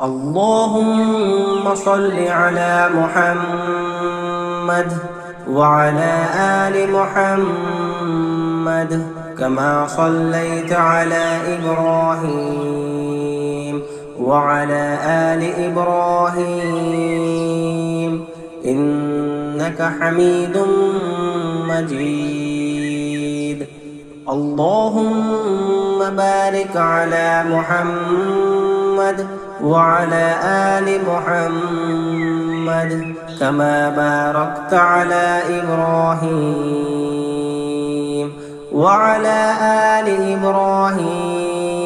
اللهم صل على محمد وعلى آل محمد كما صليت على إبراهيم وعلى آل إبراهيم إنك حميد مجيد. اللهم بارك على محمد وعلى آل محمد كما باركت على إبراهيم وعلى آل إبراهيم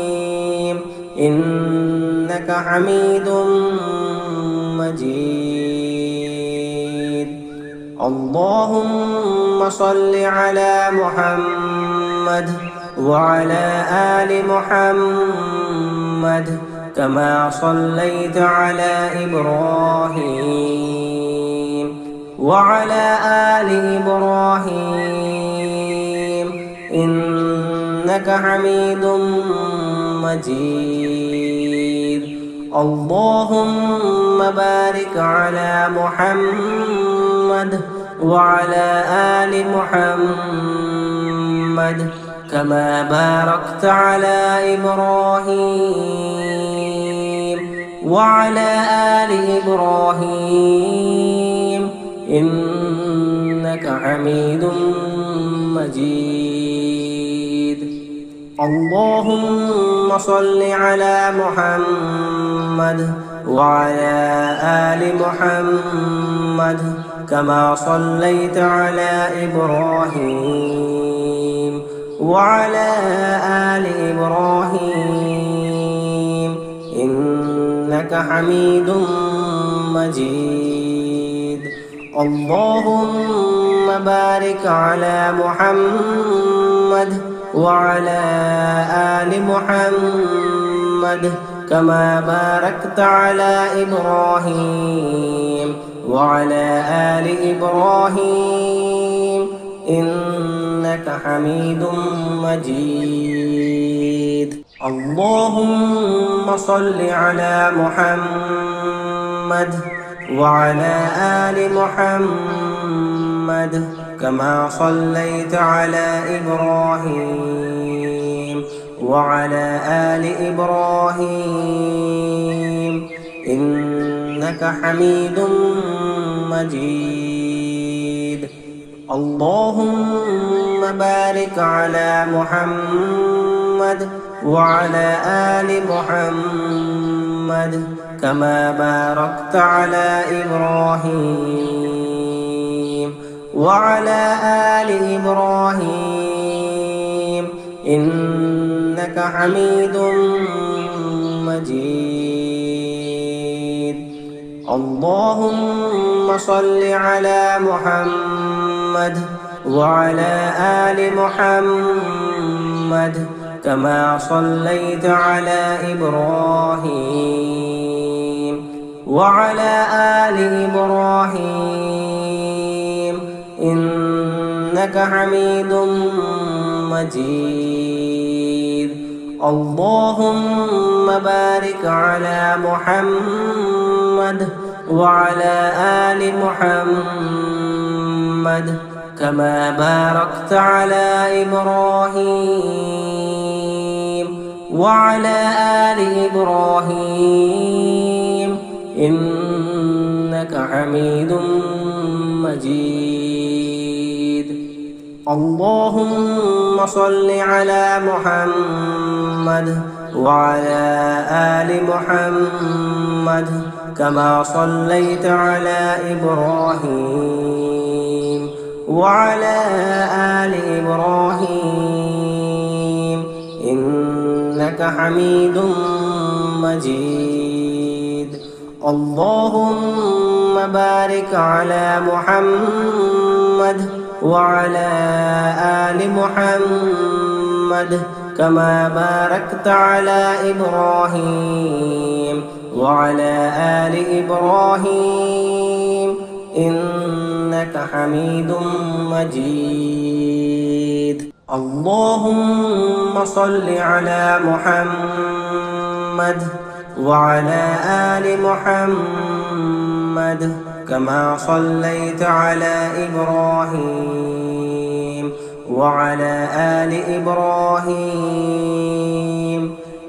إنك حميد مجيد. اللهم صل على محمد وعلى آل محمد كما صليت على إبراهيم وعلى آل إبراهيم إنك حميد مجيد. اللهم بارك على محمد وعلى آل محمد كما باركت على إبراهيم وعلى آل إبراهيم إنك حميد مجيد. اللهم صل على محمد وعلى آل محمد كما صليت على إبراهيم وعلى آل إبراهيم إنك حميد مجيد. اللهم بارك على محمد وعلى آل محمد كما باركت على إبراهيم وعلى آل إبراهيم إنك حميد مجيد. اللهم صل على محمد وعلى آل محمد كما صليت على إبراهيم وعلى آل إبراهيم إنك حميد مجيد. اللهم بارك على محمد وعلى آل محمد كما باركت على إبراهيم وعلى آل إبراهيم إنك حميد مجيد. اللهم صل على محمد وعلى آل محمد كما صليت على إبراهيم وعلى آل إبراهيم إنك حميد مجيد. اللهم بارك على محمد وعلى آل محمد كما باركت على إبراهيم وعلى آل إبراهيم إنك حميد مجيد. اللهم صل على محمد وعلى آل محمد كما صليت على إبراهيم وعلى آل إبراهيم إنك حميد مجيد. اللهم بارك على محمد وعلى آل محمد كما باركت على إبراهيم وعلى آل إبراهيم إنك حميد مجيد. اللهم صل على محمد وعلى آل محمد كما صليت على إبراهيم وعلى آل إبراهيم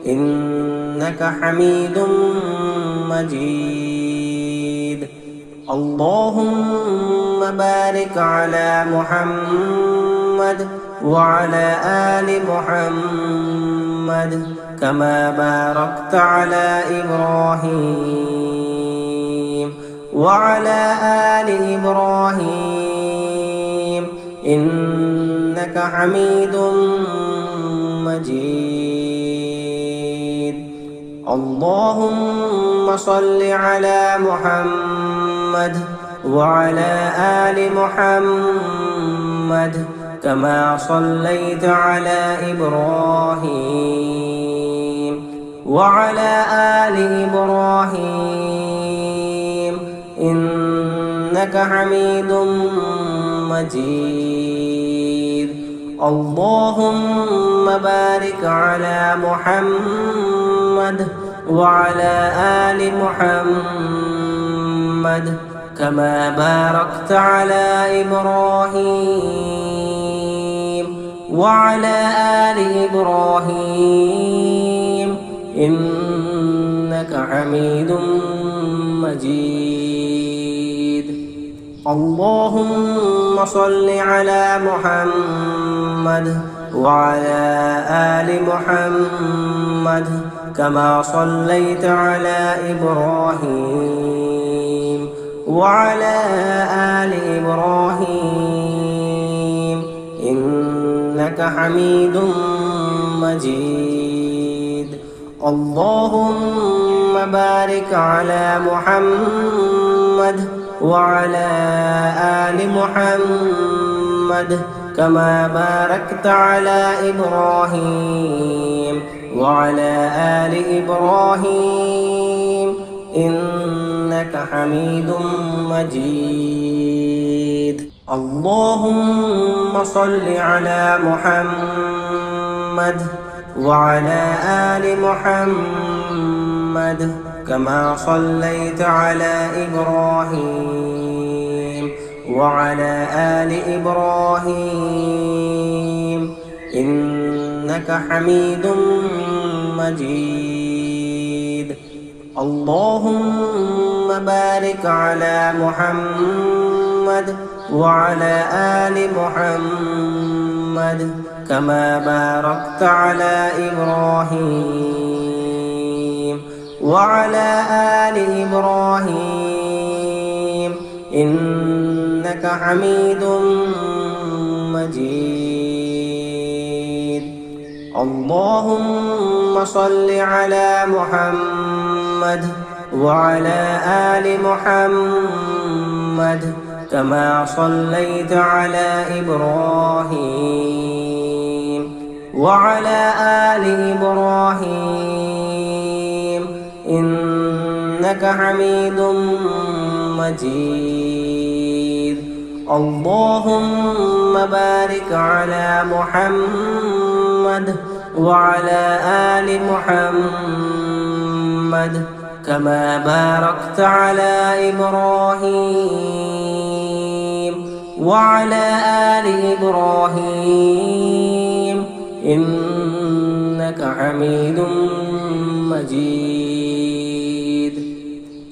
إنك حميد مجيد. اللهم بارك على محمد وعلى آل محمد كما باركت على إبراهيم وعلى آل إبراهيم إنك حميد مجيد. اللهم صل على محمد وعلى آل محمد كما صليت على إبراهيم وعلى آل إبراهيم إنك حميد مجيد. اللهم بارك على محمد وعلى آل محمد كما باركت على إبراهيم وعلى آل إبراهيم إنك حميد مجيد. اللهم صل على محمد وعلى آل محمد كما صليت على إبراهيم وعلى آل إبراهيم إنك حميد مجيد. اللهم بارك على محمد وعلى آل محمد كما باركت على إبراهيم وعلى آل إبراهيم إنك حميد مجيد. اللهم صل على محمد وعلى آل محمد كما صليت على إبراهيم وعلى آل إبراهيم إنك حميد مجيد. اللهم بارك على محمد وعلى آل محمد كما باركت على إبراهيم وعلى آل إبراهيم إنك حميد مجيد. اللهم صل على محمد وعلى آل محمد كما صليت على إبراهيم وعلى آل إبراهيم إنك حميد مجيد. اللهم بارك على محمد وعلى آل محمد كما باركت على إبراهيم وعلى آل إبراهيم إنك حميد مجيد.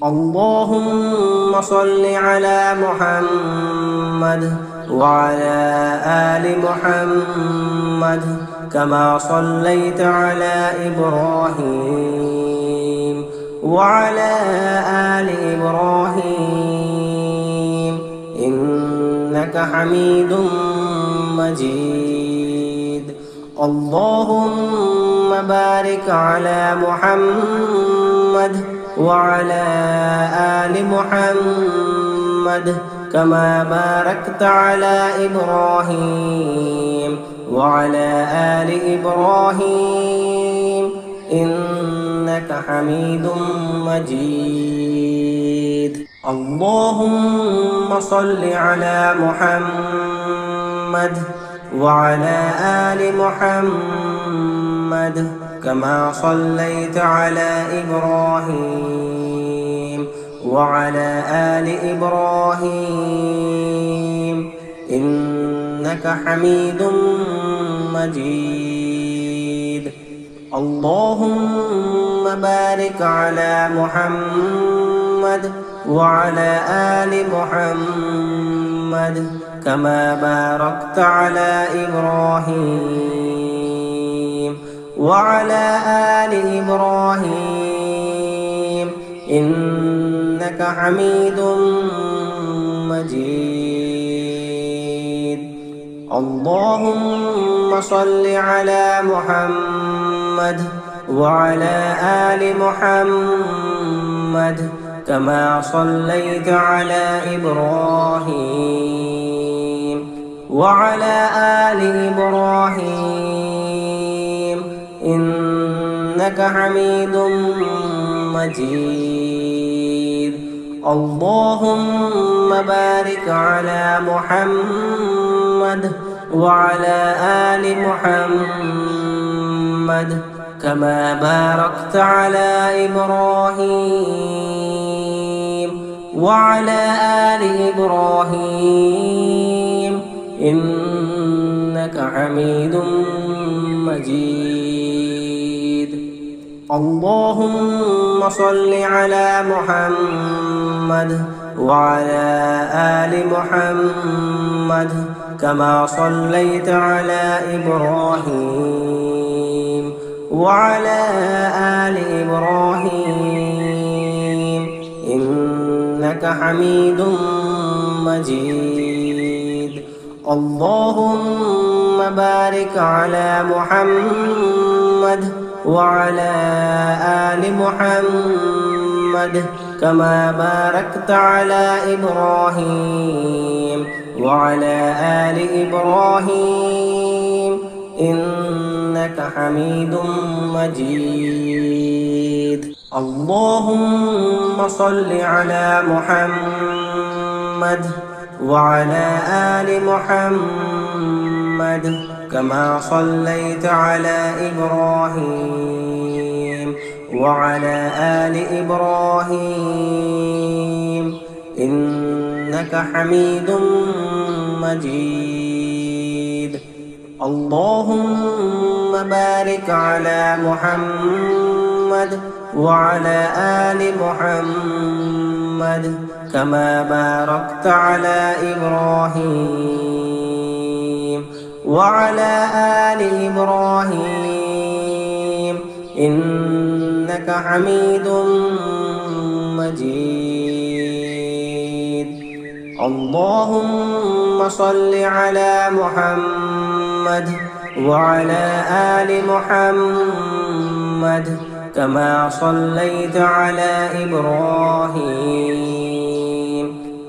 اللهم صل على محمد وعلى آل محمد كما صليت على إبراهيم وعلى آل إبراهيم إنك حميد مجيد. اللهم بارك على محمد وعلى آل محمد كما باركت على إبراهيم وعلى آل إبراهيم إنك حميد مجيد. اللهم صل على محمد وعلى آل محمد كما صليت على إبراهيم وعلى آل إبراهيم إنك حميد مجيد. اللهم بارك على محمد وعلى آل محمد كما باركت على إبراهيم وعلى آل إبراهيم إنك حميد مجيد. اللهم صل على محمد وعلى آل محمد كما صليت على إبراهيم وعلى آل إبراهيم إنك حميد مجيد. اللهم بارك على محمد وعلى آل محمد كما باركت على إبراهيم وعلى آل إبراهيم إنك حميد مجيد. اللهم صل على محمد وعلى آل محمد كما صليت على إبراهيم وعلى آل إبراهيم إنك حميد مجيد. اللهم بارك على محمد وعلى آل محمد كما باركت على إبراهيم وعلى آل إبراهيم إنك حميد مجيد. اللهم صل على محمد وعلى آل محمد كما صليت على إبراهيم وعلى آل إبراهيم إنك حميد مجيد. اللهم بارك على محمد وعلى آل محمد كما باركت على إبراهيم وعلى آل إبراهيم إنك حميد مجيد. اللهم صل على محمد وعلى آل محمد كما صليت على إبراهيم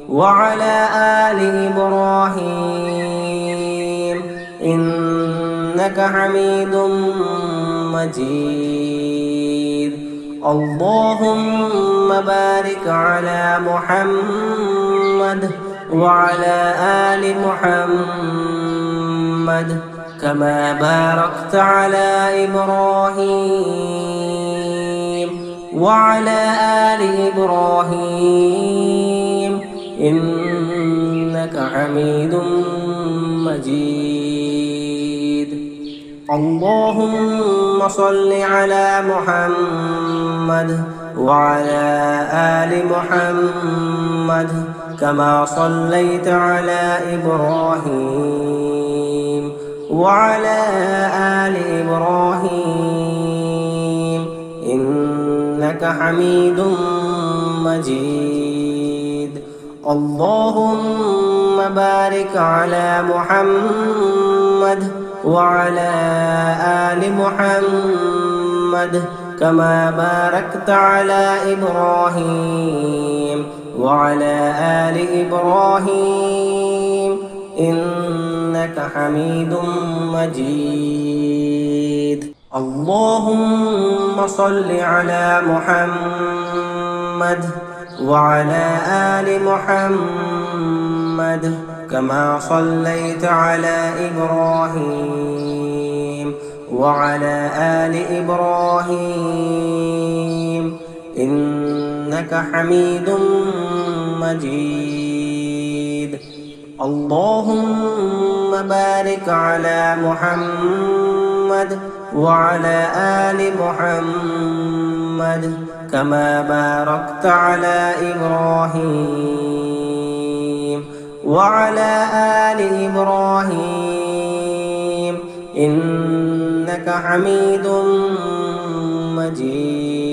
وعلى آل إبراهيم إنك حميد مجيد. اللهم بارك على محمد وعلى آل محمد كما باركت على إبراهيم وعلى آل إبراهيم إنك حميد مجيد. اللهم صل على محمد وعلى آل محمد كما صليت على إبراهيم وعلى آل إبراهيم إنك حميد مجيد. اللهم بارك على محمد وعلى آل محمد كما باركت على إبراهيم وعلى آل إبراهيم إنك حميد مجيد. اللهم صل على محمد وعلى آل محمد كما صليت على إبراهيم وعلى آل إبراهيم إنك حميد مجيد. اللهم بارك على محمد وعلى آل محمد كما باركت على إبراهيم وعلى آل إبراهيم إنك حميد مجيد.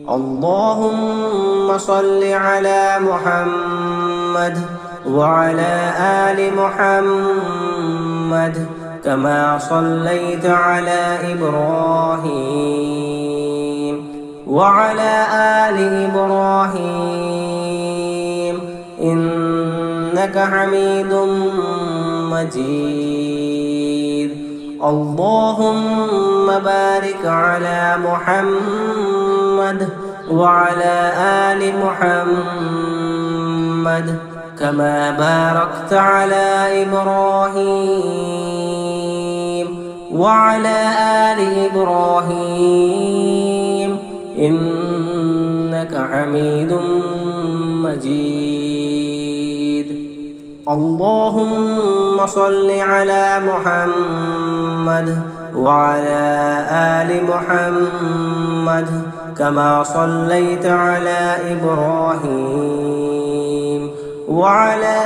اللهم صل على محمد وعلى آل محمد كما صليت على إبراهيم وعلى آل إبراهيم إنك حميد مجيد. اللهم بارك على محمد وعلى آل محمد كما باركت على إبراهيم وعلى آل إبراهيم إنك حميد مجيد. اللهم صل على محمد وعلى آل محمد كما صليت على إبراهيم وعلى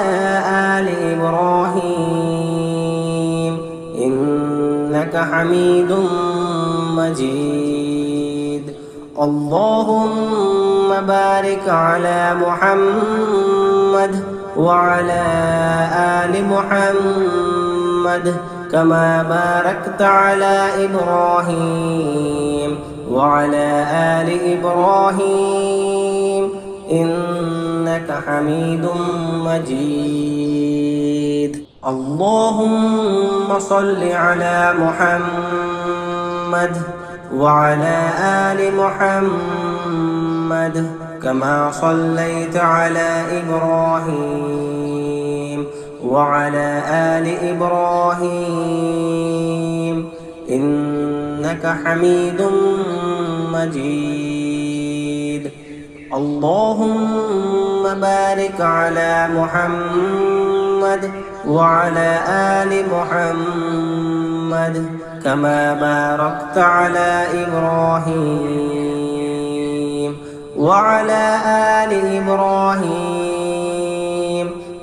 آل إبراهيم إنك حميد مجيد. اللهم بارك على محمد وعلى آل محمد كما باركت على إبراهيم وعلى آل إبراهيم إنك حميد مجيد. اللهم صل على محمد وعلى آل محمد كما صليت على إبراهيم وعلى آل إبراهيم إنك حميد مجيد. اللهم بارك على محمد وعلى آل محمد كما باركت على إبراهيم وعلى آل إبراهيم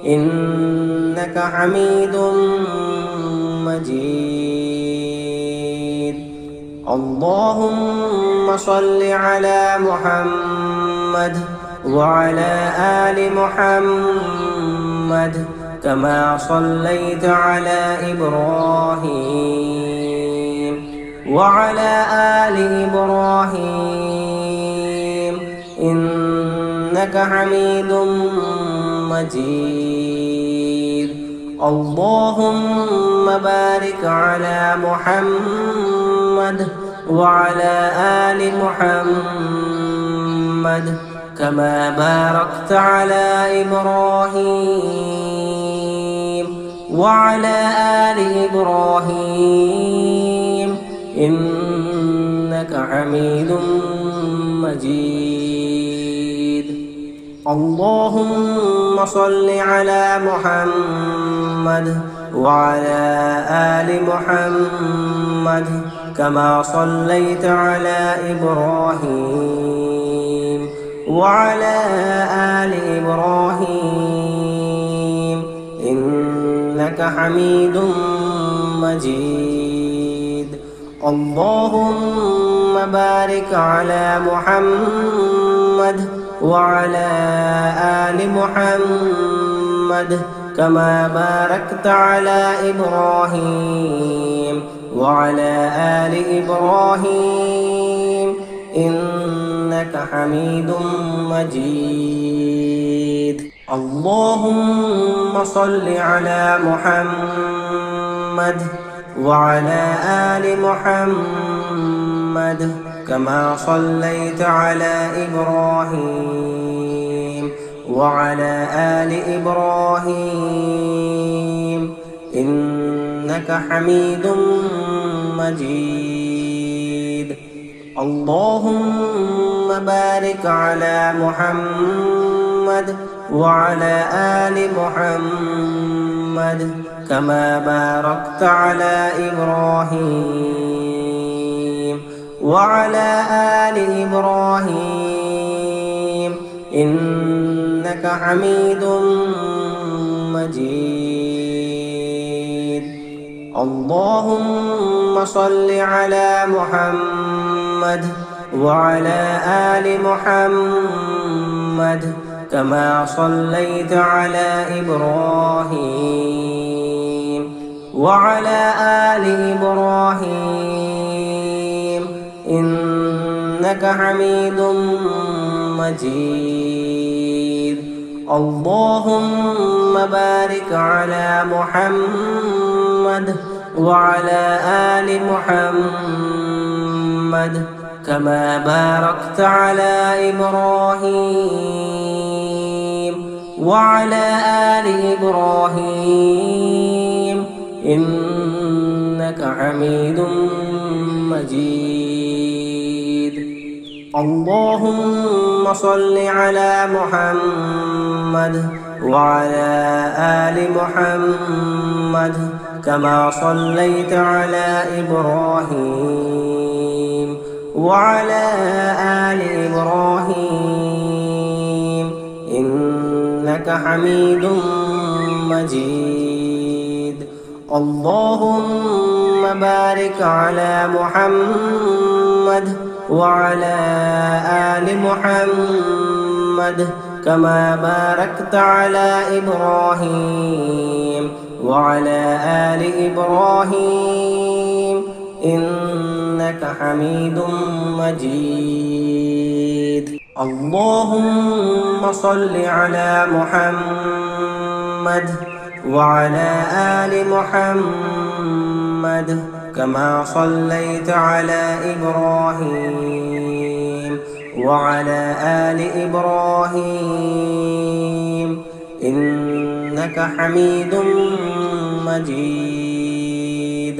إنك حميد مجيد. اللهم صل على محمد وعلى آل محمد كما صليت على إبراهيم وعلى آل إبراهيم إنك حميد مجيد. اللهم بارك على محمد وعلى آل محمد كما باركت على إبراهيم وعلى آل إبراهيم إنك حميد مجيد. اللهم صل على محمد وعلى آل محمد كما صليت على إبراهيم وعلى آل إبراهيم إنك حميد مجيد. اللهم بارك على محمد وعلى آل محمد كما باركت على إبراهيم وعلى آل إبراهيم إنك حميد مجيد. اللهم صل على محمد وعلى آل محمد كما صليت على إبراهيم وعلى آل إبراهيم إنك إنك حميد مجيد. اللهم بارك على محمد وعلى آل محمد كما باركت على إبراهيم وعلى آل إبراهيم إنك حميد مجيد. اللهم صل على محمد وعلى آل محمد كما صليت على إبراهيم وعلى آل إبراهيم إنك حميد مجيد. اللهم بارك على محمد وعلى آل محمد كما باركت على إبراهيم وعلى آل إبراهيم إنك حميد مجيد. اللهم صل على محمد وعلى آل محمد كما صليت على إبراهيم وعلى آل إبراهيم إنك حميد مجيد. اللهم بارك على محمد وعلى آل محمد كما باركت على إبراهيم وعلى آل إبراهيم إنك حميد مجيد. اللهم صل على محمد وعلى آل محمد كما صليت على إبراهيم وعلى آل إبراهيم إنك حميد مجيد.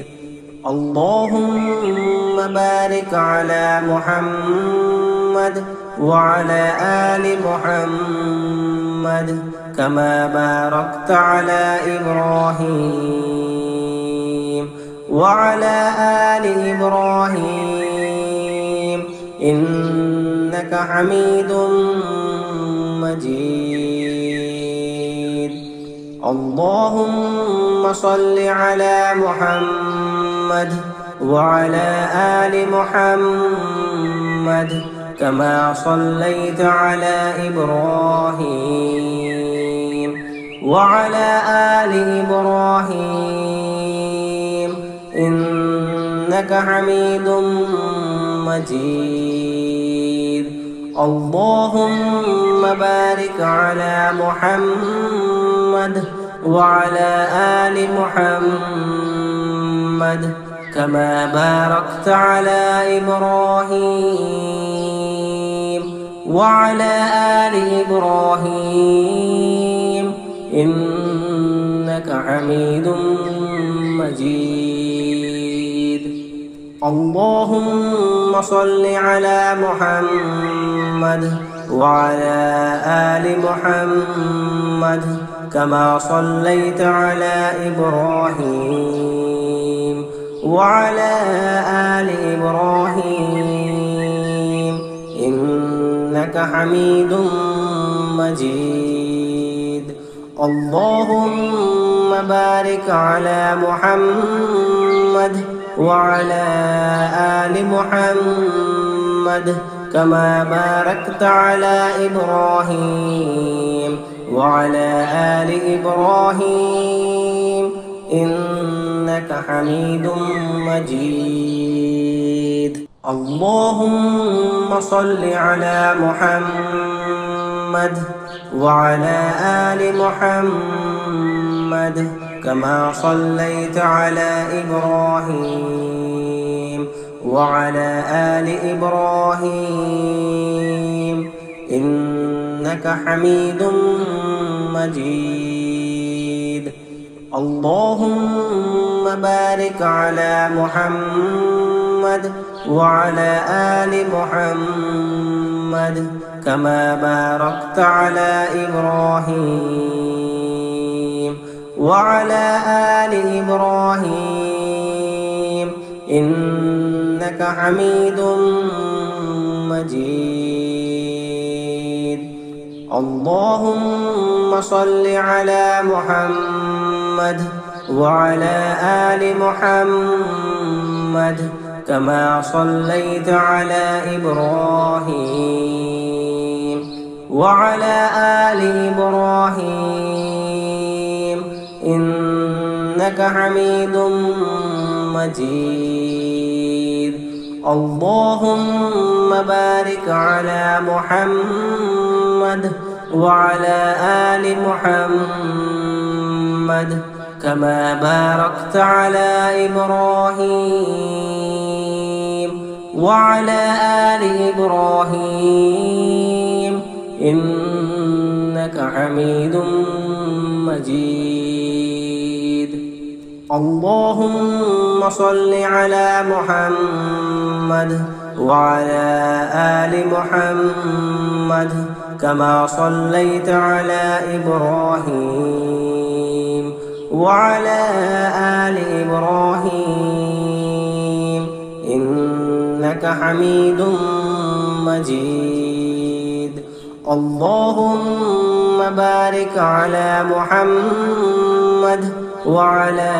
اللهم بارك على محمد وعلى آل محمد كما باركت على إبراهيم وعلى آل إبراهيم إنك حميد مجيد. اللهم صل على محمد وعلى آل محمد كما صليت على إبراهيم وعلى آل إبراهيم إنك حميد مجيد. اللهم بارك على محمد وعلى آل محمد كما باركت على إبراهيم وعلى آل إبراهيم إنك حميد مجيد. اللهم صل على محمد وعلى آل محمد كما صليت على إبراهيم وعلى آل إبراهيم إنك حميد مجيد. اللهم بارك على محمد وعلى آل محمد كما باركت على إبراهيم وعلى آل إبراهيم إنك حميد مجيد. اللهم صل على محمد وعلى آل محمد كما صليت على إبراهيم وعلى آل إبراهيم إنك حميد مجيد. اللهم بارك على محمد وعلى آل محمد كما باركت على إبراهيم وعلى آل إبراهيم إنك حميد مجيد. اللهم صل على محمد وعلى آل محمد كما صليت على إبراهيم وعلى آل إبراهيم إنك حميد مجيد. اللهم بارك على محمد وعلى آل محمد كما باركت على إبراهيم وعلى آل إبراهيم إنك حميد مجيد. اللهم صل على محمد وعلى آل محمد كما صليت على إبراهيم وعلى آل إبراهيم إنك حميد مجيد. اللهم بارك على محمد وعلى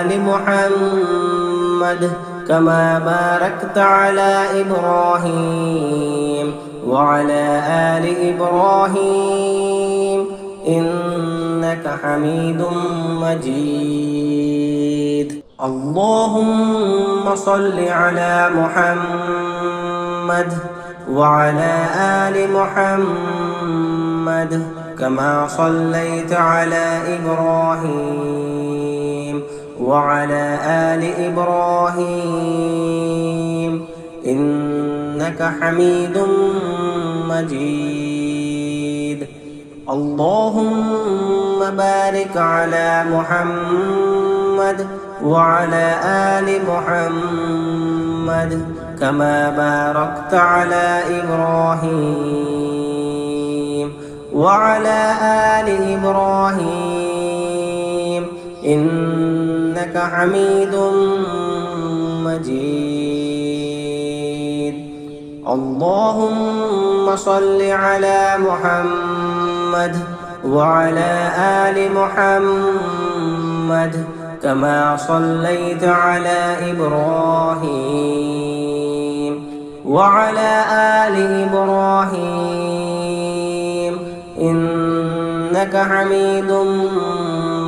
آل محمد كما باركت على إبراهيم وعلى آل إبراهيم إنك حميد مجيد. اللهم صل على محمد وعلى آل محمد كما صليت على إبراهيم وعلى آل إبراهيم إنك حميد مجيد. اللهم بارك على محمد وعلى آل محمد كما باركت على إبراهيم وعلى آل إبراهيم إنك حميد مجيد. اللهم صل على محمد وعلى آل محمد كما صليت على إبراهيم وعلى آل إبراهيم إنك حميد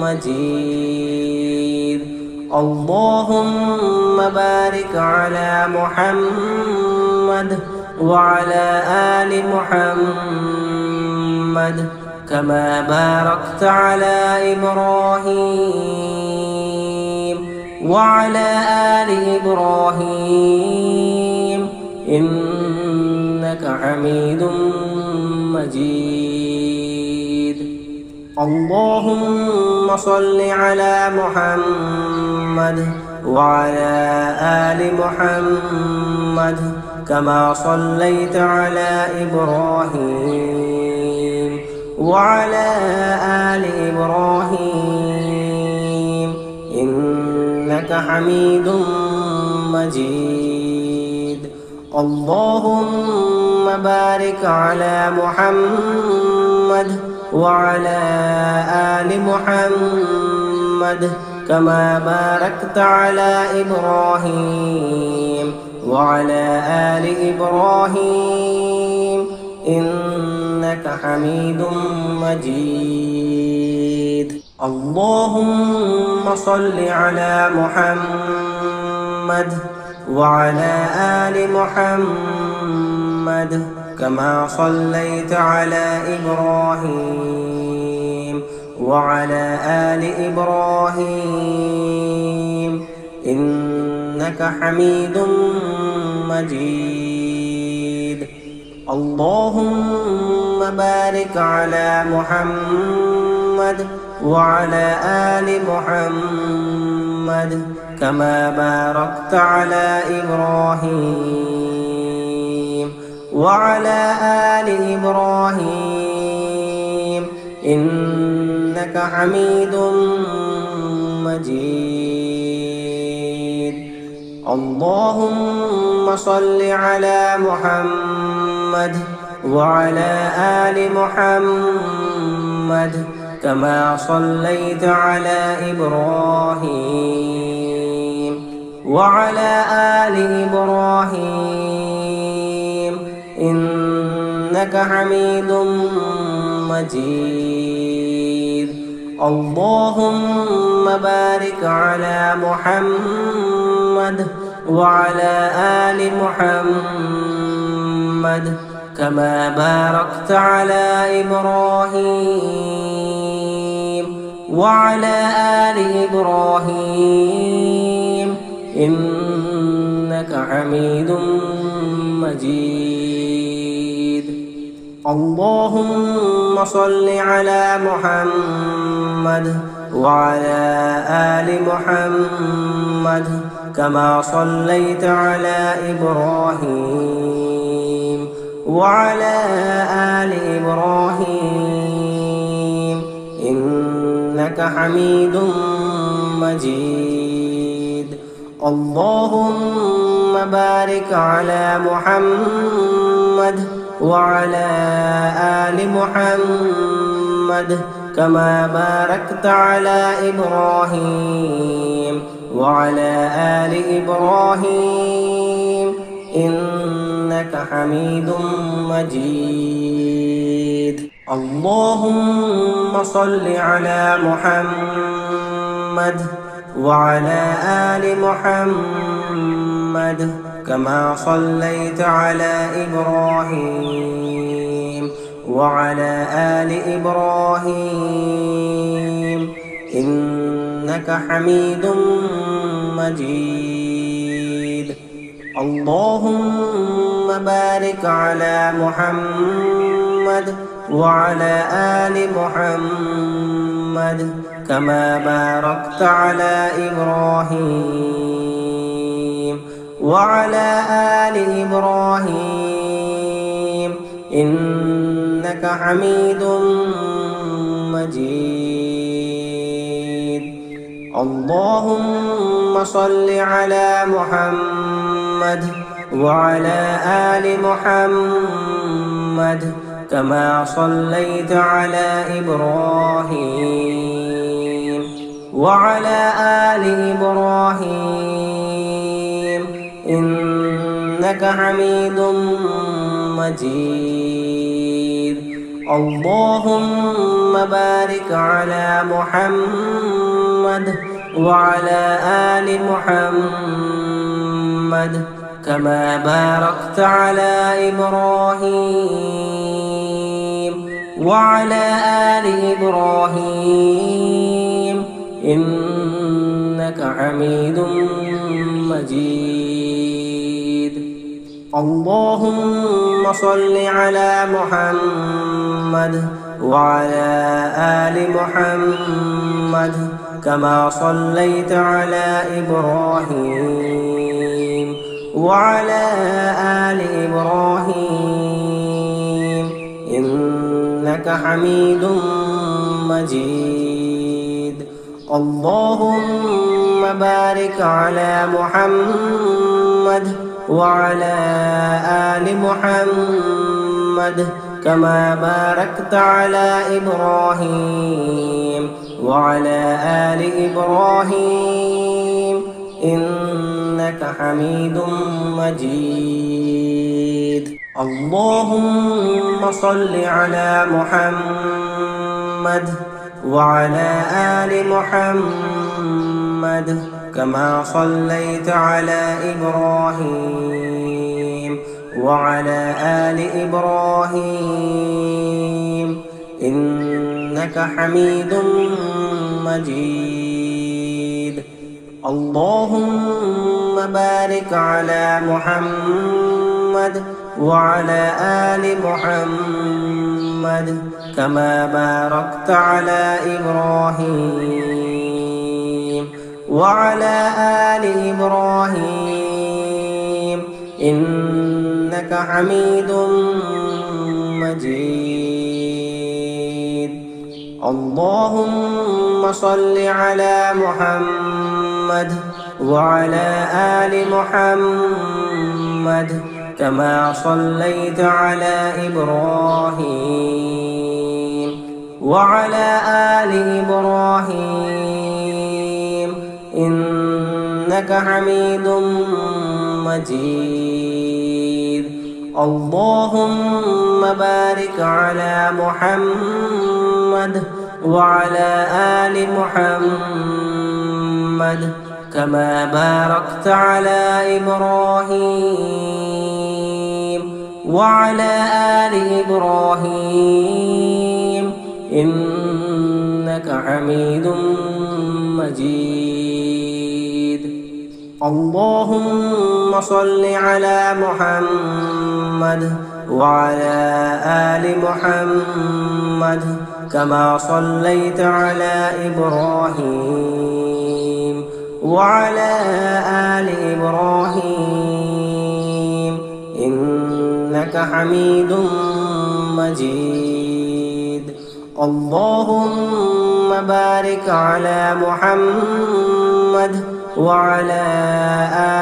مجيد. اللهم بارك على محمد وعلى آل محمد كما باركت على إبراهيم وعلى آل إبراهيم إنك حميد مجيد. اللهم صل على محمد وعلى آل محمد كما صليت على إبراهيم وعلى آل إبراهيم إنك حميد مجيد. اللهم بارك على محمد وعلى آل محمد كما باركت على إبراهيم وعلى آل إبراهيم إنك حميد مجيد. اللهم صل على محمد وعلى آل محمد كما صليت على إبراهيم وعلى آل إبراهيم إنك حميد مجيد. اللهم بارك على محمد وعلى آل محمد محمد كما باركت على إبراهيم وعلى آل إبراهيم إنك حميد مجيد. اللهم صل على محمد وعلى آل محمد كما صليت على إبراهيم وعلى آل إبراهيم إنك حميد مجيد. اللهم بارك على محمد وعلى آل محمد كما باركت على إبراهيم وعلى آل إبراهيم إنك حميد مجيد. اللهم صل على محمد وعلى آل محمد كما صليت على إبراهيم وعلى آل إبراهيم إنك حميد مجيد. اللهم بارك على محمد وعلى آل محمد كما باركت على إبراهيم وعلى آل إبراهيم إنك حميد مجيد. اللهم صل على محمد وعلى آل محمد كما صليت على إبراهيم وعلى آل إبراهيم إنك حميد مجيد. اللهم بارك على محمد وعلى آل محمد كما باركت على إبراهيم وعلى آل إبراهيم إنك حميد مجيد. اللهم صل على محمد وعلى آل محمد كما صليت على إبراهيم وعلى آل إبراهيم إنك حميد مجيد. اللهم بارك على محمد وعلى آل محمد كما باركت على إبراهيم وعلى آل إبراهيم إنك حميد مجيد. اللهم صل على محمد وعلى آل محمد كما صليت على إبراهيم وعلى آل إبراهيم إنك حميد مجيد. اللهم بارك على محمد وعلى آل محمد كما باركت على إبراهيم وعلى آل إبراهيم إنك حميد مجيد. اللهم صل على محمد وعلى آل محمد كما صليت على إبراهيم وعلى آل إبراهيم إنك حميد مجيد. اللهم بارك على محمد وعلى آل محمد كما باركت على إبراهيم وعلى آل إبراهيم إنك حميد مجيد. اللهم صل على محمد وعلى آل محمد كما صليت على إبراهيم وعلى آل إبراهيم إنك حميد مجيد. اللهم بارك على محمد وعلى آل محمد كما باركت على إبراهيم وعلى آل إبراهيم إنك حميد مجيد. اللهم صل على محمد وعلى آل محمد كما صليت على إبراهيم وعلى آل إبراهيم إنك حميد مجيد. اللهم بارك على محمد وعلى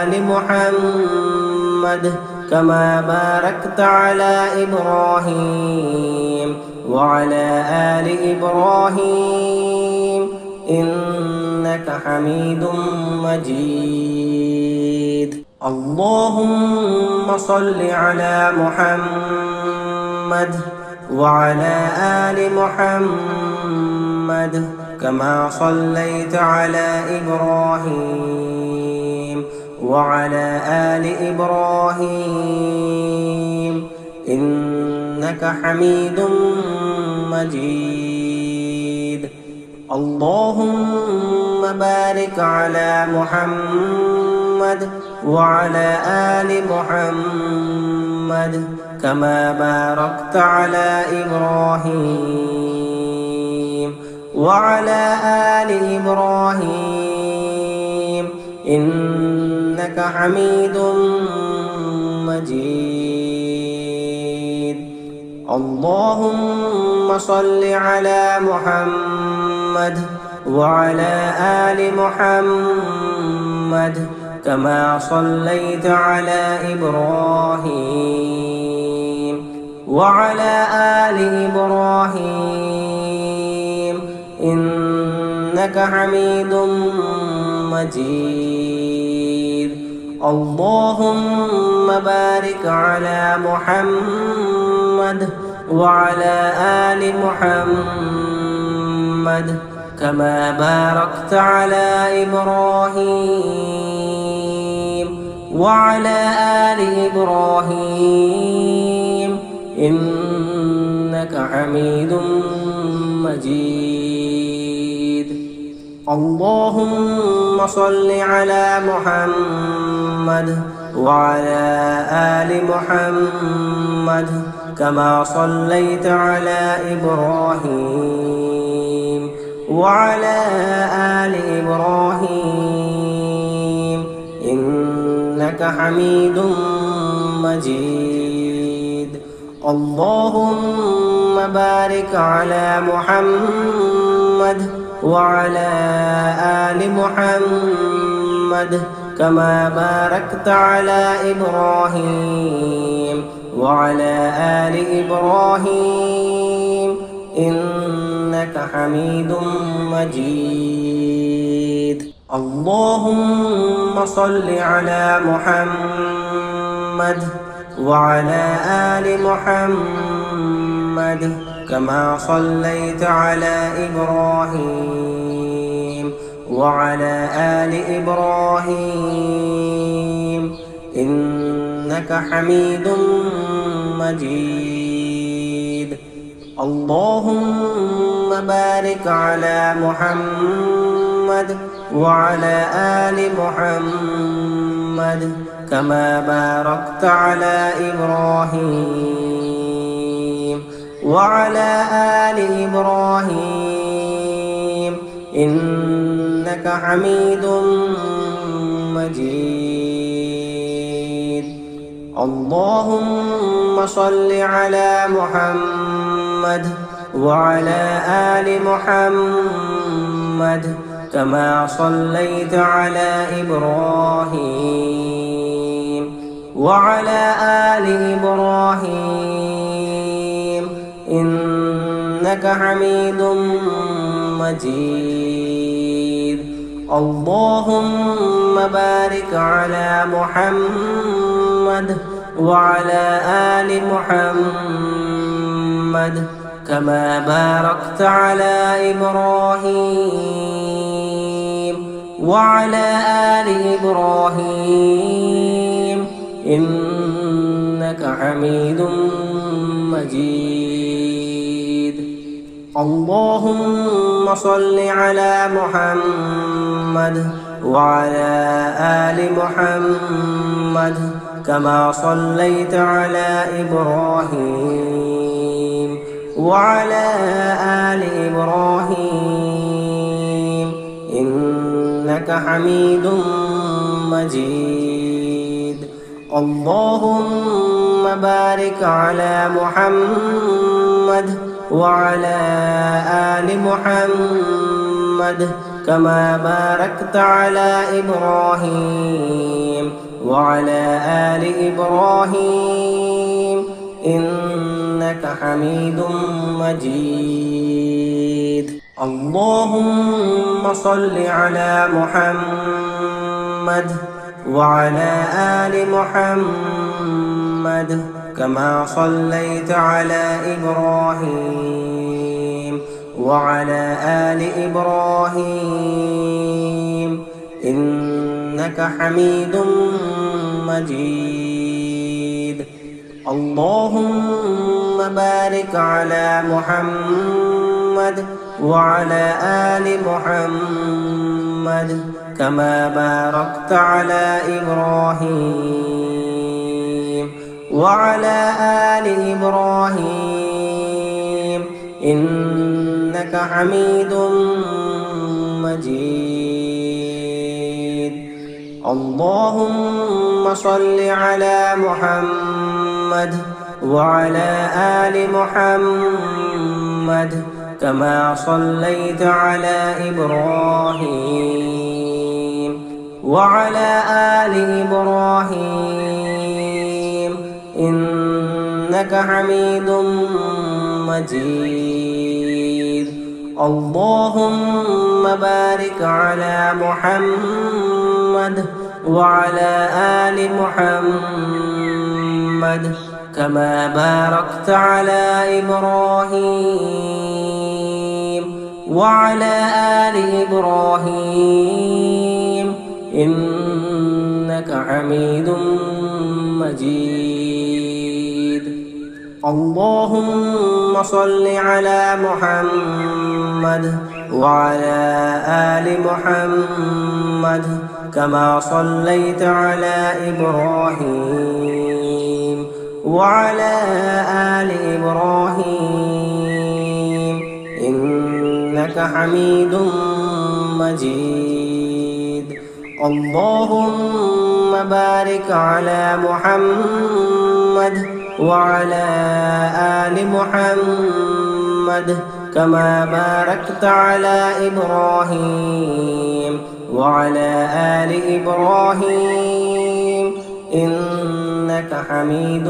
آل محمد كما باركت على إبراهيم وعلى آل إبراهيم إنك حميد مجيد. اللهم صل على محمد وعلى آل محمد كما صليت على إبراهيم وعلى آل إبراهيم إنك حميد مجيد. اللهم بارك على محمد وعلى آل محمد كما باركت على إبراهيم وعلى آل إبراهيم إنك حميد مجيد. اللهم صل على محمد وعلى آل محمد كما صليت على إبراهيم وعلى آل إبراهيم إنك حميد مجيد. اللهم بارك على محمد وعلى آل محمد كما باركت على إبراهيم وعلى آل إبراهيم إنك حميد مجيد. اللهم صل على محمد وعلى آل محمد كما صليت على إبراهيم وعلى آل إبراهيم إنك حميد مجيد. اللهم بارك على محمد وعلى آل محمد كما باركت على إبراهيم وعلى آل إبراهيم إنك حميد مجيد. اللهم صل على محمد وعلى آل محمد كما صليت على إبراهيم وعلى آل إبراهيم إنك حميد مجيد. اللهم بارك على محمد وعلى آل محمد كما باركت على إبراهيم وعلى آل إبراهيم إنك إنك حميد مجيد. اللهم صل على محمد وعلى آل محمد كما صليت على إبراهيم وعلى آل إبراهيم إنك حميد مجيد. اللهم بارك على محمد وعلى آل محمد كما باركت على إبراهيم وعلى آل إبراهيم إنك حميد مجيد. اللهم صل على محمد وعلى آل محمد كما صليت على إبراهيم وعلى آل إبراهيم إنك حميد مجيد. اللهم بارك على محمد وعلى آل محمد كما باركت على إبراهيم وعلى آل إبراهيم إنك حميد مجيد. اللهم صل على محمد وعلى آل محمد كما صليت على إبراهيم وعلى آل إبراهيم إنك حميد مجيد. اللهم بارك على محمد وعلى آل محمد كما باركت على إبراهيم وعلى آل إبراهيم إنك حميد مجيد. اللهم صل على محمد وعلى آل محمد كما صليت على إبراهيم وعلى آل إبراهيم إنك حميد مجيد. اللهم بارك على محمد وعلى آل محمد كما باركت على إبراهيم وعلى آل إبراهيم إنك حميد مجيد. اللهم صل على محمد وعلى آل محمد كما صليت على إبراهيم وعلى آل إبراهيم إنك حميد مجيد. اللهم بارك على محمد وعلى آل محمد كما باركت على إبراهيم وعلى آل إبراهيم إنك حميد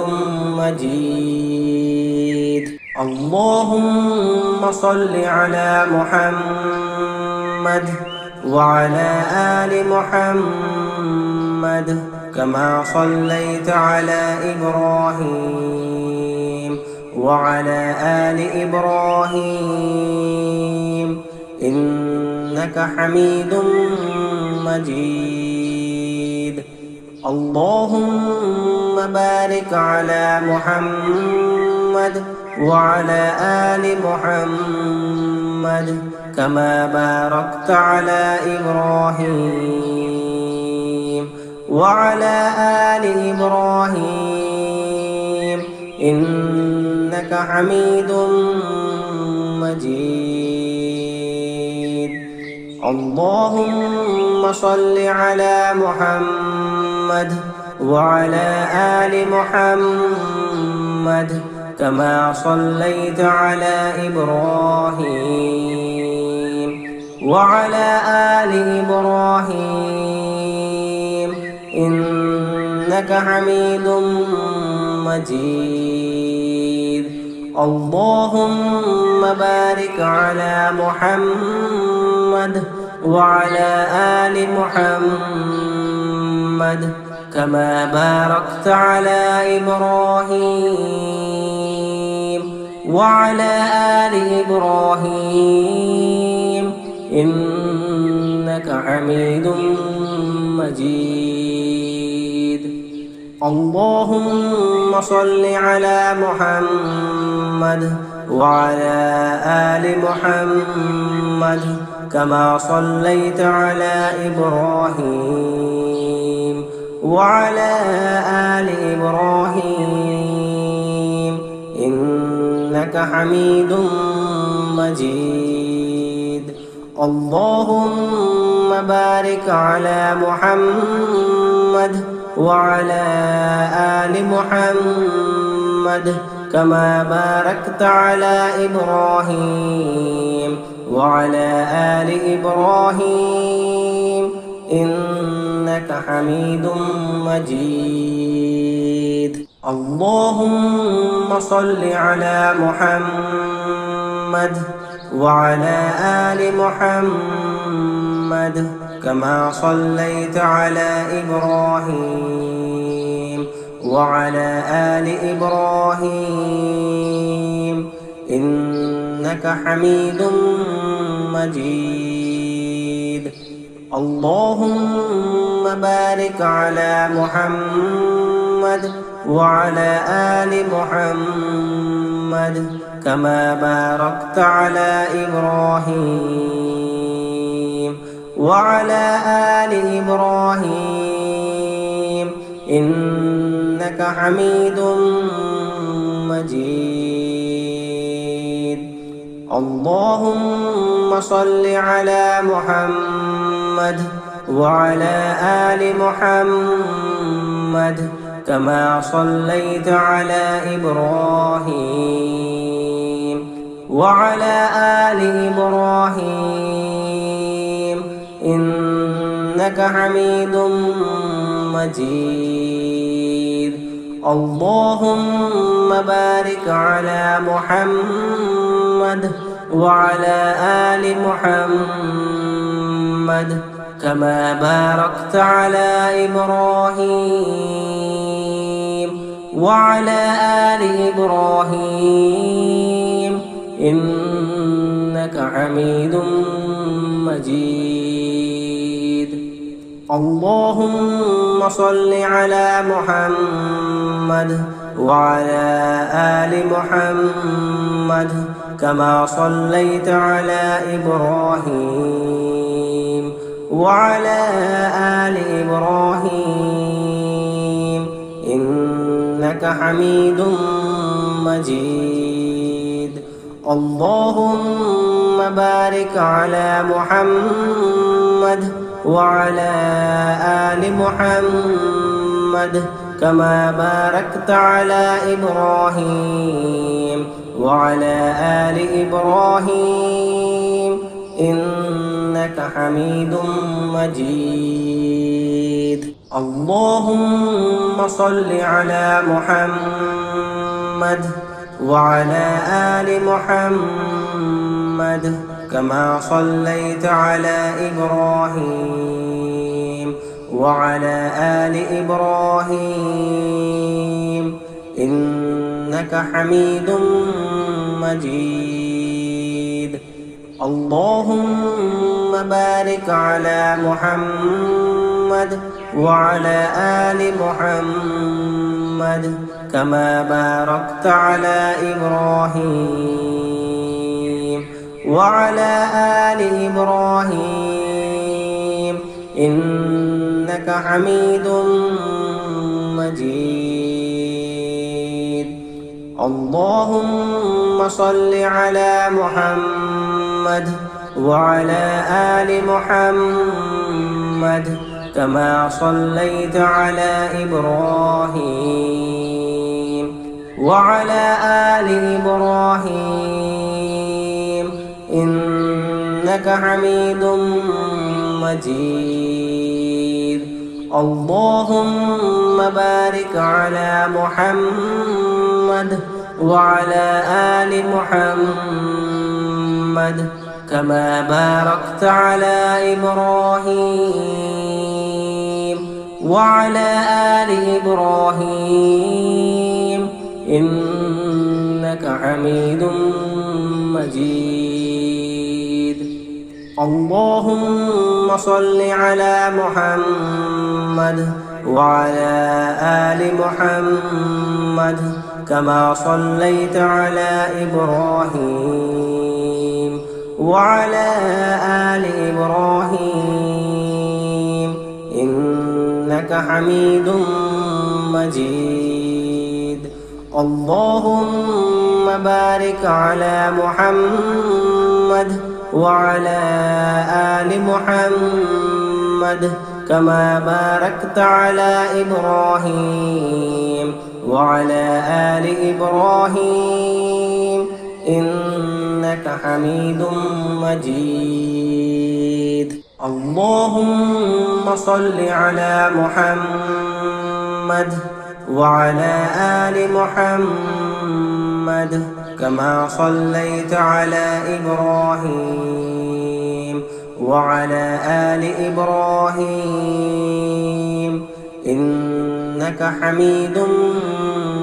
مجيد. اللهم صل على محمد وعلى آل محمد كما صليت على إبراهيم وعلى آل إبراهيم إنك حميد مجيد. اللهم بارك على محمد وعلى آل محمد كما باركت على إبراهيم وعلى آل إبراهيم إنك حميد مجيد. اللهم صل على محمد وعلى آل محمد كما صليت على إبراهيم وعلى آل إبراهيم إنك حميد مجيد. اللهم بارك على محمد وعلى آل محمد كما باركت على إبراهيم وعلى آل إبراهيم إنك حميد مجيد. اللهم صل على محمد وعلى آل محمد كما صليت على إبراهيم وعلى آل إبراهيم إنك حميد مجيد. اللهم بارك على محمد وعلى آل محمد كما باركت على إبراهيم وعلى آل إبراهيم إنك حميد مجيد. اللهم صل على محمد وعلى آل محمد كما صليت على إبراهيم وعلى آل إبراهيم إنك حميد مجيد. اللهم بارك على محمد وعلى آل محمد كما باركت على إبراهيم وعلى آل إبراهيم إنك حميد مجيد. اللهم صل على محمد وعلى آل محمد كما صليت على إبراهيم وعلى آل إبراهيم إنك حميد مجيد. اللهم بارك على محمد وعلى آل محمد كما باركت على إبراهيم وعلى آل إبراهيم إنك حميد مجيد. اللهم صل على محمد وعلى آل محمد كما صليت على إبراهيم وعلى آل إبراهيم إنك حميد مجيد. اللهم بارك على محمد وعلى آل محمد كما باركت على إبراهيم وعلى آل إبراهيم إنك حميد مجيد. اللهم صل على محمد وعلى آل محمد كما صليت على إبراهيم وعلى آل إبراهيم إنك حميد مجيد. اللهم بارك على محمد وعلى آل محمد كما باركت على إبراهيم وعلى آل إبراهيم إنك حميد مجيد. اللهم صل على محمد وعلى آل محمد كما صليت على إبراهيم وعلى آل إبراهيم إنك حميد مجيد. اللهم بارك على محمد وعلى آل محمد كما باركت على إبراهيم وعلى آل إبراهيم إنك حميد مجيد. اللهم صل على محمد وعلى آل محمد كما صليت على إبراهيم وعلى آل إبراهيم إنك حميد مجيد. اللهم بارك على محمد وعلى آل محمد كما باركت على إبراهيم وعلى آل إبراهيم إنك حميد مجيد. اللهم صل على محمد وعلى آل محمد كما صليت على إبراهيم وعلى آل إبراهيم إنك حميد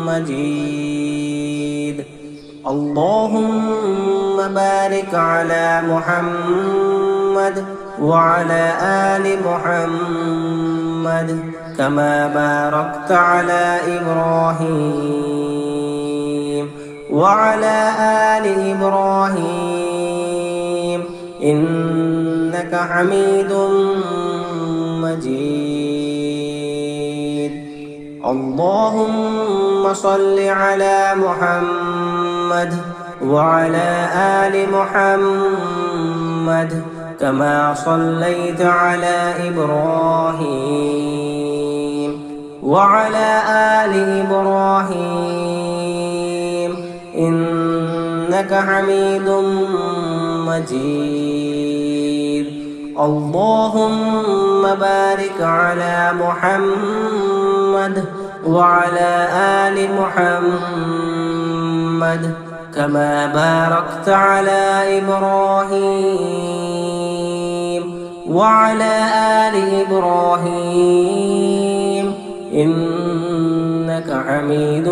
مجيد. اللهم بارك على محمد وعلى آل محمد كما باركت على إبراهيم وعلى آل إبراهيم إنك حميد مجيد. اللهم صل على محمد وعلى آل محمد كما صليت على إبراهيم وعلى آل إبراهيم إنك حميد مجيد. اللهم بارك على محمد وعلى آل محمد كما باركت على إبراهيم وعلى آل إبراهيم إنك حميد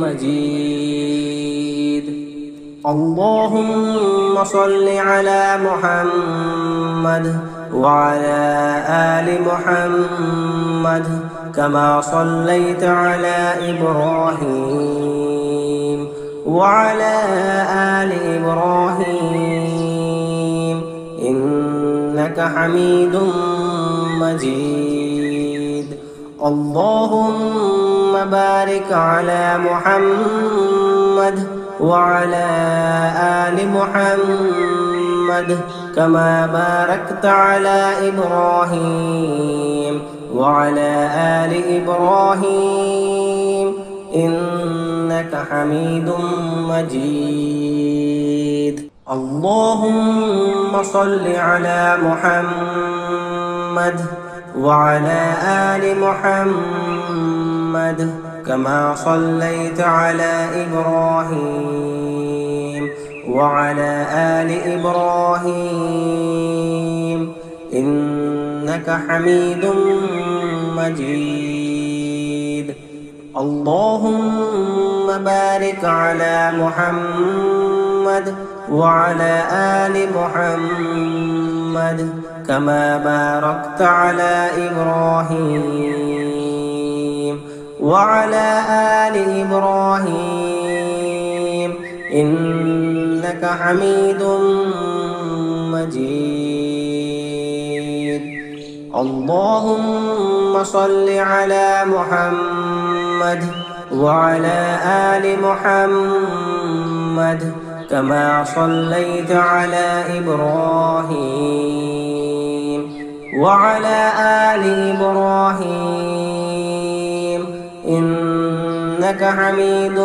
مجيد. اللهم صل على محمد وعلى آل محمد كما صليت على إبراهيم وعلى آل إبراهيم إنك حميد مجيد. اللهم بارك على محمد وعلى آل محمد كما باركت على إبراهيم وعلى آل إبراهيم إنك حميد مجيد. اللهم صل على محمد وعلى آل محمد كما صليت على إبراهيم وعلى آل إبراهيم إنك حميد مجيد. اللهم بارك على محمد وعلى آل محمد كما باركت على إبراهيم وعلى آل إبراهيم إنك حميد مجيد. اللهم صل على محمد وعلى آل محمد كما صليت على إبراهيم وعلى آل إبراهيم إنك حميد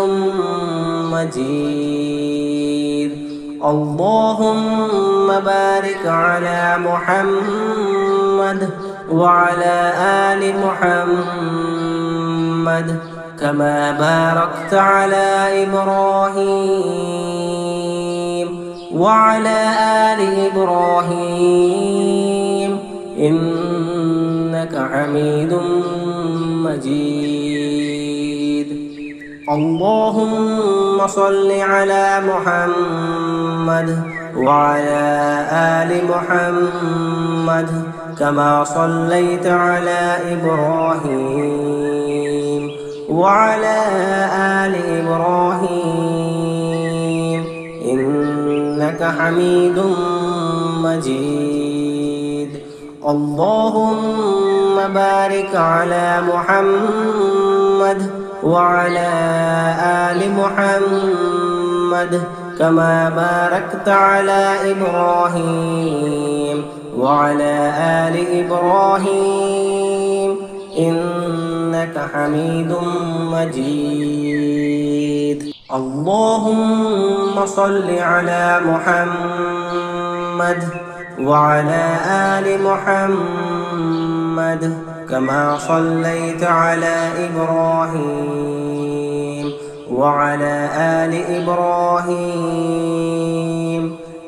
مجيد. اللهم بارك على محمد وعلى آل محمد كما باركت على إبراهيم وعلى آل إبراهيم إنك حميد مجيد. اللهم صل على محمد وعلى آل محمد كما صليت على إبراهيم وعلى آل إبراهيم إنك حميد مجيد. اللهم بارك على محمد وعلى آل محمد كما باركت على إبراهيم وعلى آل إبراهيم إنك حميد مجيد. اللهم صل على محمد وعلى آل محمد كما صليت على إبراهيم وعلى آل إبراهيم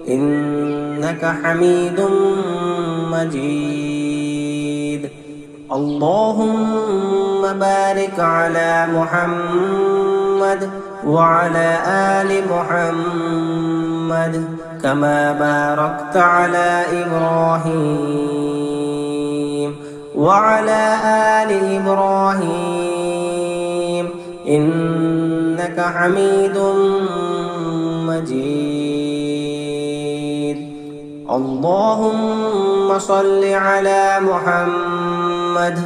إنك حميد مجيد. اللهم بارك على محمد وعلى آل محمد كما باركت على إبراهيم وعلى آل إبراهيم إنك حميد مجيد. اللهم صل على محمد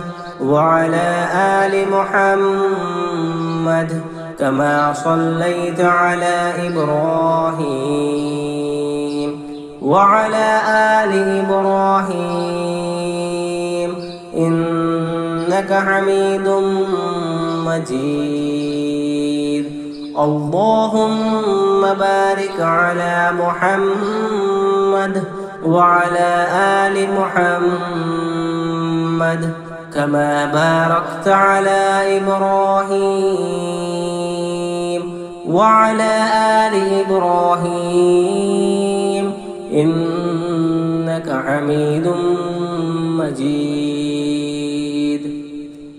وعلى آل محمد كما صليت على إبراهيم وعلى آل إبراهيم إنك حميد مجيد. اللهم بارك على محمد وعلى آل محمد كما باركت على إبراهيم وعلى آل إبراهيم إنك حميد مجيد.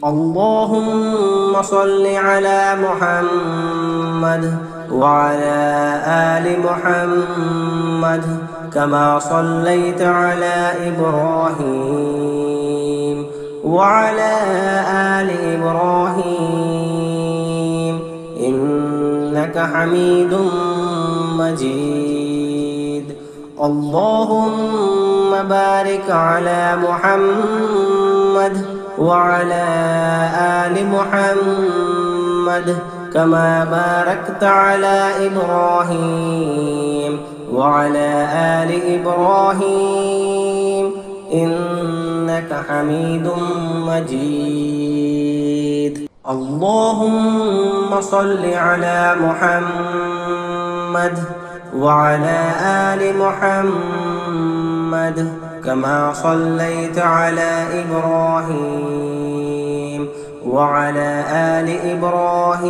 اللهم صل على محمد وعلى آل محمد كما صليت على إبراهيم وعلى آل إبراهيم إنك حميد مجيد. اللهم بارك على محمد وعلى آل محمد كما باركت على إبراهيم وعلى آل إبراهيم إنك حميد مجيد. اللهم صل على محمد وعلى آل محمد كما صليت على إبراهيم وعلى آل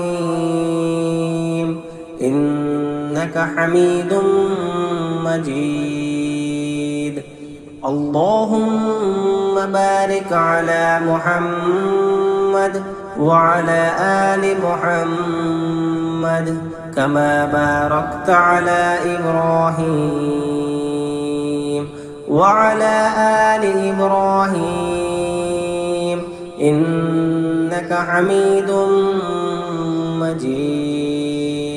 إبراهيم إنك حميد مجيد. اللهم بارك على محمد وعلى آل محمد كما باركت على إبراهيم وعلى آل إبراهيم إنك حميد مجيد.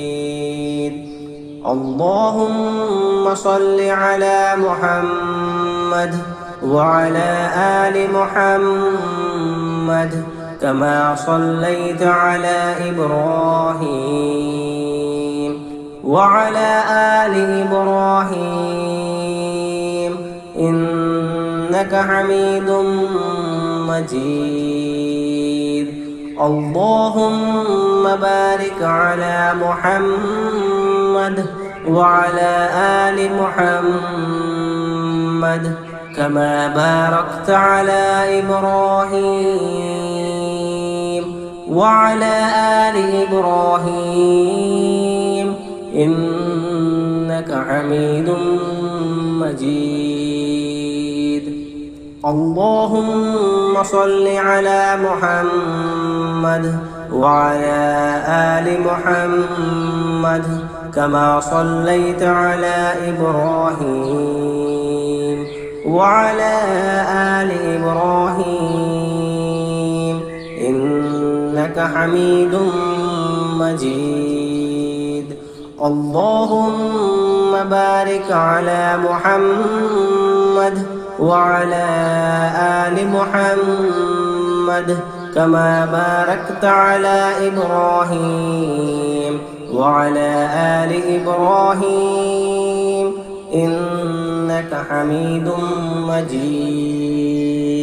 اللهم صل على محمد وعلى آل محمد كما صليت على إبراهيم وعلى آل إبراهيم إنك حميد مجيد. اللهم بارك على محمد وعلى آل محمد كما باركت على إبراهيم وعلى آل إبراهيم إنك حميد مجيد. اللهم صل على محمد وعلى آل محمد كما صليت على إبراهيم وعلى آل إبراهيم إنك حميد مجيد. اللهم بارك على محمد وعلى آل محمد كما باركت على إبراهيم وعلى آل إبراهيم إنك حميد مجيد.